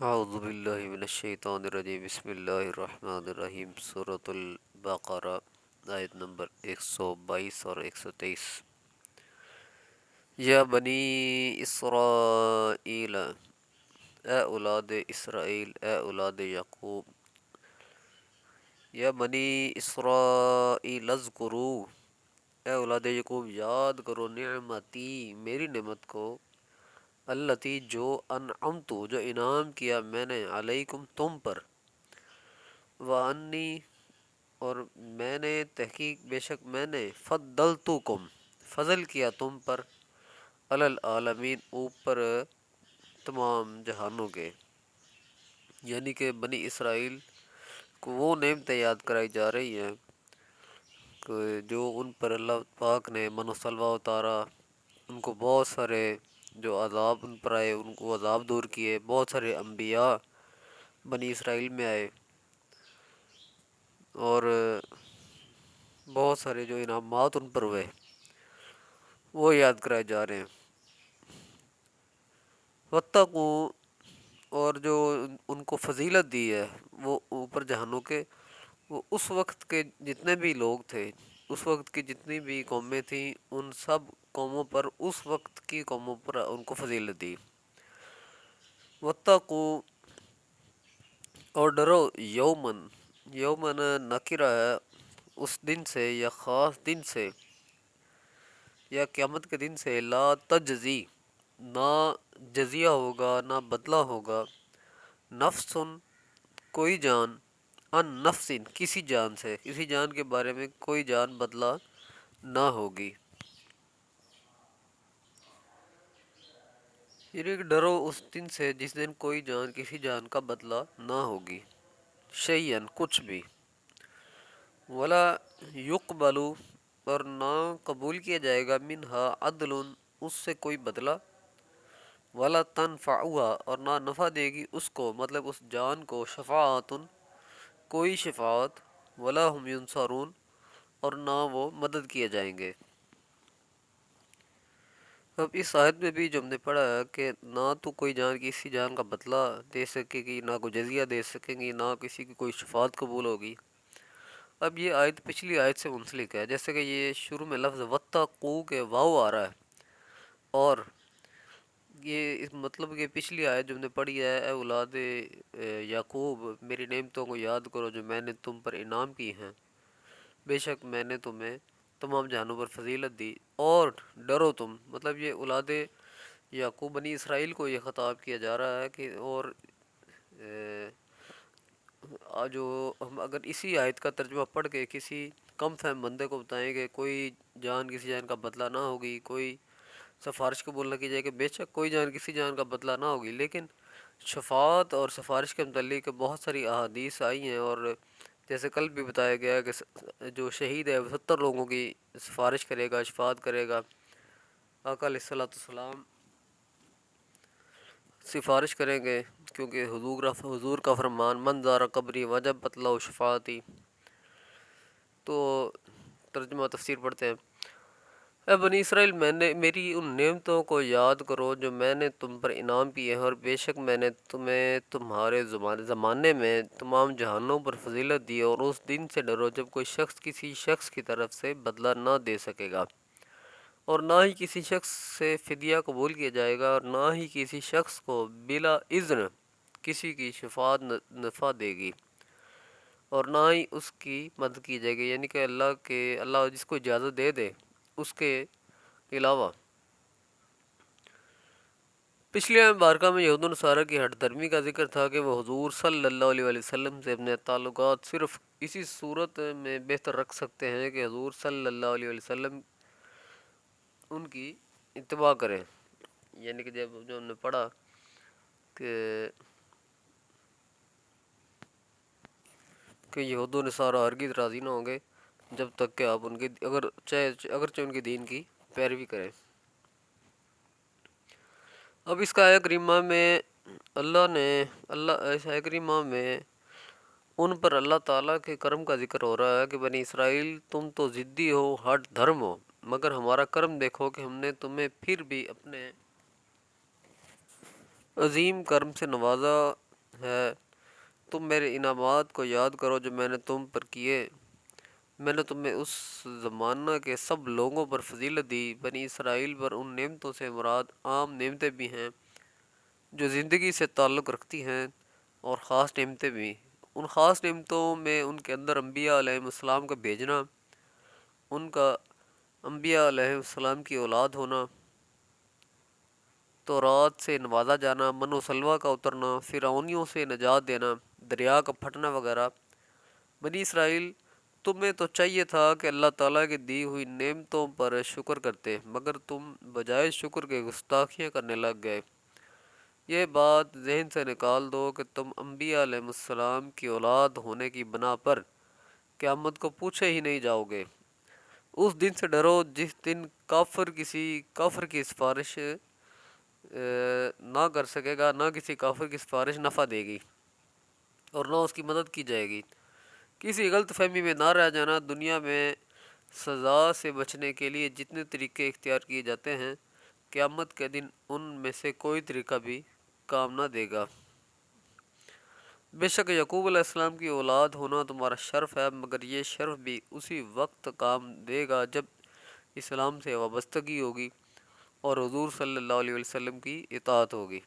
اعوذ باللہ من الشیطان الرجیم بسم اللہ الرحمن الرحیم سورۃ البقرہ آیت نمبر 122 اور 123۔ یا بنی اسرائیل، اے اولاد اسرائیل، اے اولاد یعقوب، یا بنی اسرائیل اذکروا، اے اولاد یعقوب یاد کرو نعمتی، میری نعمت کو، التی جو انعمت، جو انعام کیا میں نے، علیکم تم پر، وانی اور میں نے، تحقیق بے شک میں نے، فضلتکم فضل کیا تم پر، علی العالمین اوپر تمام جہانوں کے، یعنی کہ بنی اسرائیل کو وہ نعمتیں یاد کرائی جا رہی ہیں کہ جو ان پر اللہ پاک نے من و سلوہ اتارا، ان کو بہت سارے جو عذاب ان پر آئے ان کو عذاب دور کیے، بہت سارے انبیاء بنی اسرائیل میں آئے، اور بہت سارے جو انعامات ان پر ہوئے وہ یاد کرائے جا رہے ہیں۔ واتقوا، اور جو ان کو فضیلت دی ہے وہ اوپر جہانوں کے، وہ اس وقت کے جتنے بھی لوگ تھے، اس وقت کی جتنی بھی قومیں تھیں، ان سب قوموں پر، اس وقت کی قوموں پر ان کو فضیلت دی۔ واتقوا، اور ڈرو، یومن، یومن نکرہ ہے اس دن سے یا خاص دن سے یا قیامت کے دن سے، لا تجزی، نہ جزیہ ہوگا، نہ بدلہ ہوگا، نفس، کوئی جان، ان نفس، کسی جان سے، کسی جان کے بارے میں کوئی جان بدلہ نہ ہوگی، یعنی کہ ڈرو اس دن سے جس دن کوئی جان کسی جان کا بدلہ نہ ہوگی، شیئن کچھ بھی، ولا یقبل، اور نہ قبول کیا جائے گا، منہا عدل، اس سے کوئی بدلہ، ولا تنفعها، اور نہ نفع دے گی اس کو، مطلب اس جان کو، شفاعت، کوئی شفاعت، ولا ہم ینصرون، اور نہ وہ مدد کیے جائیں گے۔ اب اس آیت میں بھی جو ہم نے پڑھا ہے کہ نہ تو کوئی جان کسی جان کا بدلہ دے سکے گی، نہ کوئی جزیہ دے سکیں گی، نہ کسی کی کوئی شفاعت قبول ہوگی۔ اب یہ آیت پچھلی آیت سے منسلک ہے، جیسے کہ یہ شروع میں لفظ واتقوا کے واو آ رہا ہے، اور یہ اس مطلب کہ پچھلی آیت جو ہم نے پڑھی ہے، اے اولاد یعقوب میری نعمتوں کو یاد کرو جو میں نے تم پر انعام کی ہیں، بے شک میں نے تمہیں تمام جہانوں پر فضیلت دی، اور ڈرو تم، مطلب یہ اولاد یعقوب بنی اسرائیل کو یہ خطاب کیا جا رہا ہے کہ، اور جو ہم اگر اسی آیت کا ترجمہ پڑھ کے کسی کم فہم بندے کو بتائیں کہ کوئی جان کسی جان کا بدلہ نہ ہوگی، کوئی سفارش قبول نہ کی جائے، کہ بے شک کوئی جان کسی جان کا بدلہ نہ ہوگی، لیکن شفاعت اور سفارش کے متعلق بہت ساری احادیث آئی ہیں، اور جیسے کل بھی بتایا گیا ہے کہ جو شہید ہے وہ 70 لوگوں کی سفارش کرے گا، شفاعت کرے گا، آقا علیہ الصلوۃ والسلام سفارش کریں گے، کیونکہ حضور کا فرمان من زار قبری وجبت لہ شفاعتی۔ تو ترجمہ تفسیر پڑھتے ہیں۔ اے بنی اسرائیل، میں نے میری ان نعمتوں کو یاد کرو جو میں نے تم پر انعام کیے ہیں، اور بے شک میں نے تمہیں تمہارے زمانے میں تمام جہانوں پر فضیلت دی، اور اس دن سے ڈرو جب کوئی شخص کسی شخص کی طرف سے بدلہ نہ دے سکے گا، اور نہ ہی کسی شخص سے فدیہ قبول کیا جائے گا، اور نہ ہی کسی شخص کو بلا اذن کسی کی شفاعت نفع دے گی، اور نہ ہی اس کی مدد کی جائے گی، یعنی کہ اللہ جس کو اجازت دے دے اس کے علاوہ۔ پچھلی آیت مبارکہ میں یہود و نصارہ کی ہٹ درمی کا ذکر تھا کہ وہ حضور صلی اللہ علیہ وآلہ وسلم سے اپنے تعلقات صرف اسی صورت میں بہتر رکھ سکتے ہیں کہ حضور صلی اللہ علیہ وآلہ وسلم ان کی اتباع کریں، یعنی کہ جب جو ہم نے پڑھا کہ یہود و نصارہ ہرگز راضی نہ ہوں گے جب تک کہ آپ ان کی اگرچہ ان کی دین کی پیروی کریں۔ اب اس کا آیہ کریمہ میں اس آیہ کریمہ میں ان پر اللہ تعالیٰ کے کرم کا ذکر ہو رہا ہے کہ بنی اسرائیل تم تو ضدی ہو، ہٹ دھرم ہو، مگر ہمارا کرم دیکھو کہ ہم نے تمہیں پھر بھی اپنے عظیم کرم سے نوازا، ہے، تم میرے انعامات کو یاد کرو جو میں نے تم پر کیے۔ میں نے تمہیں اس زمانہ کے سب لوگوں پر فضیلت دی۔ بنی اسرائیل پر ان نعمتوں سے مراد عام نعمتیں بھی ہیں جو زندگی سے تعلق رکھتی ہیں، اور خاص نعمتیں بھی۔ ان خاص نعمتوں میں ان کے اندر انبیاء علیہ السلام کا بھیجنا، ان کا انبیاء علیہ السلام کی اولاد ہونا، تورات سے نوازا جانا، من و سلوہ کا اترنا، فرعونیوں سے نجات دینا، دریا کا پھٹنا وغیرہ۔ بنی اسرائیل، تمہیں تو چاہیے تھا کہ اللہ تعالیٰ کی دی ہوئی نعمتوں پر شکر کرتے، مگر تم بجائے شکر کے گستاخیاں کرنے لگ گئے۔ یہ بات ذہن سے نکال دو کہ تم انبیاء علیہ السلام کی اولاد ہونے کی بنا پر قیامت کو پوچھے ہی نہیں جاؤ گے۔ اس دن سے ڈرو جس دن کافر کسی کافر کی سفارش نہ کر سکے گا، نہ کسی کافر کی سفارش نفع دے گی اور نہ اس کی مدد کی جائے گی۔ کسی غلط فہمی میں نہ رہ جانا۔ دنیا میں سزا سے بچنے کے لیے جتنے طریقے اختیار کیے جاتے ہیں، قیامت کے دن ان میں سے کوئی طریقہ بھی کام نہ دے گا۔ بے شک یعقوب علیہ السلام کی اولاد ہونا تمہارا شرف ہے، مگر یہ شرف بھی اسی وقت کام دے گا جب اسلام سے وابستگی ہوگی اور حضور صلی اللہ علیہ وسلم کی اطاعت ہوگی۔